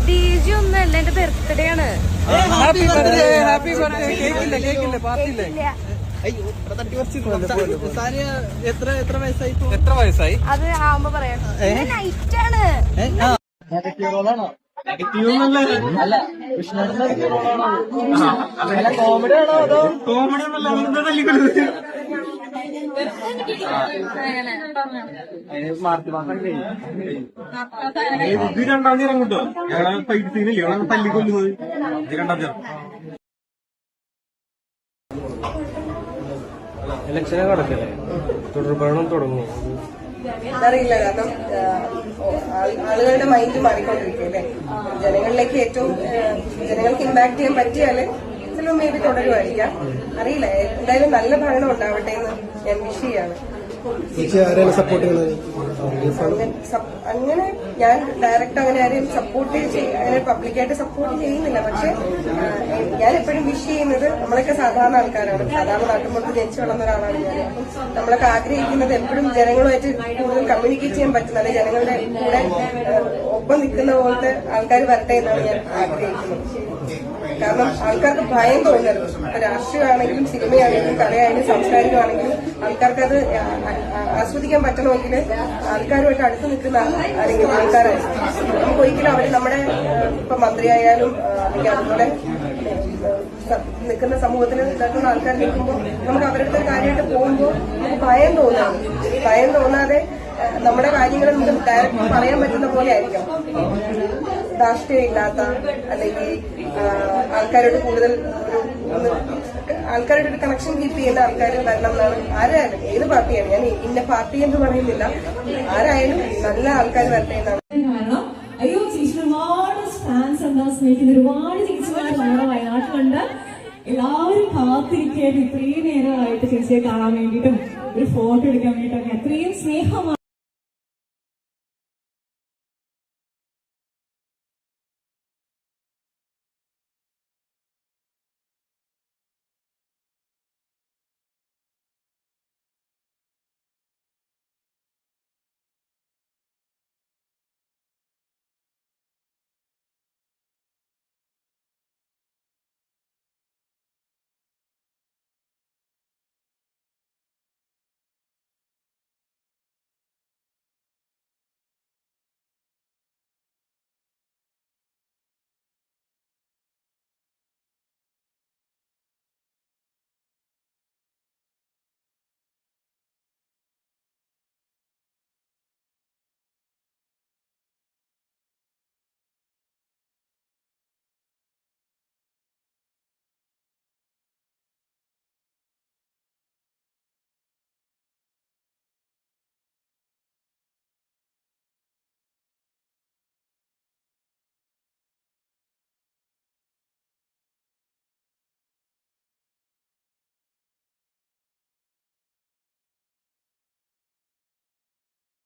ഡിജി ഒന്നല്ല, എന്റെ ബർത്ത്ഡേ ആണ്. Happy birthday. Happy birthday. കേക്കില്ല കേക്കില്ല പാർട്ടിയില്ലേ? എത്ര വയസ്സായി? അത് ആവുമ്പോ പറയാം. നൈറ്റ് ആണ്. കോമഡി ആണോ അതോ കോമഡി ഒന്നല്ല തല്ലിക്കൊടുത്ത് ഇത് 2-ാം തീയതി അങ്ങോട്ടോ ഞങ്ങളെ ഫൈറ്റ് സീനില്ലേ ഞങ്ങളെ തല്ലിക്കൊല്ലുന്നത്. ഇത് 2-ാം തീയതി ഇലക്ഷനെ കടക്കല്ലേ, തുടർഭരണം തുടങ്ങും. അതറിയില്ല, കാരണം ആളുകളുടെ മൈൻഡ് മാറിക്കൊണ്ടിരിക്കുകയല്ലേ. ജനങ്ങളിലേക്ക് ഏറ്റവും ജനങ്ങൾക്ക് ഇമ്പാക്ട് ചെയ്യാൻ പറ്റിയാല് ചിലപ്പോൾ മേ ബി തുടരുമായിരിക്കാം, അറിയില്ല. എന്തായാലും നല്ല ഭരണം ഉണ്ടാവട്ടെ എന്ന് ഞാൻ വിഷ് ചെയ്യാണ്. അങ്ങനെ ഞാൻ ഡയറക്റ്റ് അങ്ങനെ ആരെയും സപ്പോർട്ട് അങ്ങനെ പബ്ലിക്കായിട്ട് സപ്പോർട്ട് ചെയ്യുന്നില്ല. പക്ഷെ ഞാൻ എപ്പോഴും വിഷ് ചെയ്യുന്നത് നമ്മളൊക്കെ സാധാരണ ആൾക്കാരാണ്, സാധാരണ നാട്ടുമ്പുറത്ത് ജനിച്ചു വളർന്ന ഒരാളാണ് ഞാൻ. അപ്പം നമ്മളൊക്കെ ആഗ്രഹിക്കുന്നത് എപ്പോഴും ജനങ്ങളുമായിട്ട് കൂടുതൽ കമ്മ്യൂണിക്കേറ്റ് ചെയ്യാൻ പറ്റുന്നത്, ജനങ്ങളുടെ കൂടെ ഒപ്പം നിൽക്കുന്ന പോലത്തെ ആൾക്കാർ വരട്ടെ എന്നാണ് ഞാൻ ആഗ്രഹിക്കുന്നത്. കാരണം ആൾക്കാർക്ക് ഭയം തോന്നരുത്. ഇപ്പൊ രാഷ്ട്രീയമാണെങ്കിലും സിനിമയാണെങ്കിലും കലയാണെങ്കിലും സാംസ്കാരികമാണെങ്കിലും ആൾക്കാർക്ക് അത് ആസ്വദിക്കാൻ പറ്റണമെങ്കിൽ ആൾക്കാരുമായിട്ട് അടുത്ത് നിൽക്കുന്ന ആരെങ്കിലും ആൾക്കാരായിരിക്കും. നമുക്ക് ഒരിക്കലും അവർ നമ്മുടെ ഇപ്പൊ മന്ത്രിയായാലും അല്ലെങ്കിൽ അതുപോലെ നിൽക്കുന്ന സമൂഹത്തിൽ നിൽക്കുന്ന ആൾക്കാർ നിൽക്കുമ്പോൾ നമുക്ക് അവരുടെ കാര്യമായിട്ട് പോകുമ്പോൾ നമുക്ക് ഭയം തോന്നാതെ നമ്മുടെ കാര്യങ്ങൾ നമുക്ക് ഡയറക്റ്റ് പറയാൻ പറ്റുന്ന പോലെ ആയിരിക്കും. രാഷ്ട്രീയം ഇല്ലാത്ത അല്ലെങ്കിൽ ആൾക്കാരോട് കൂടുതൽ ആൾക്കാരുടെ ഒരു കണക്ഷൻ കീപ്പ് ചെയ്യുന്ന ആൾക്കാർ വരണം എന്നാണ്. ആരായാലും ഏത് പാർട്ടിയാണ്, ഞാൻ ഇന്ന പാർട്ടി എന്ന് പറയുന്നില്ല, ആരായാലും നല്ല ആൾക്കാർ വരട്ടെ എന്നാണ്. അയ്യോ ചേച്ചി ഒരുപാട് ഫാൻസ് എന്താ സ്നേഹിക്കുന്നത്, ഒരുപാട് ചേച്ചിമാർ നമ്മുടെ വയനാട്ടിലുണ്ട്. എല്ലാവരും കാത്തിരിക്കുകയായിരുന്നു ഇത്രയും നേരമായിട്ട് ചേച്ചിയെ കാണാൻ വേണ്ടിയിട്ടും ഒരു ഫോട്ടോ എടുക്കാൻ വേണ്ടിയിട്ടൊക്കെ. അത്രയും സ്നേഹമാണ്.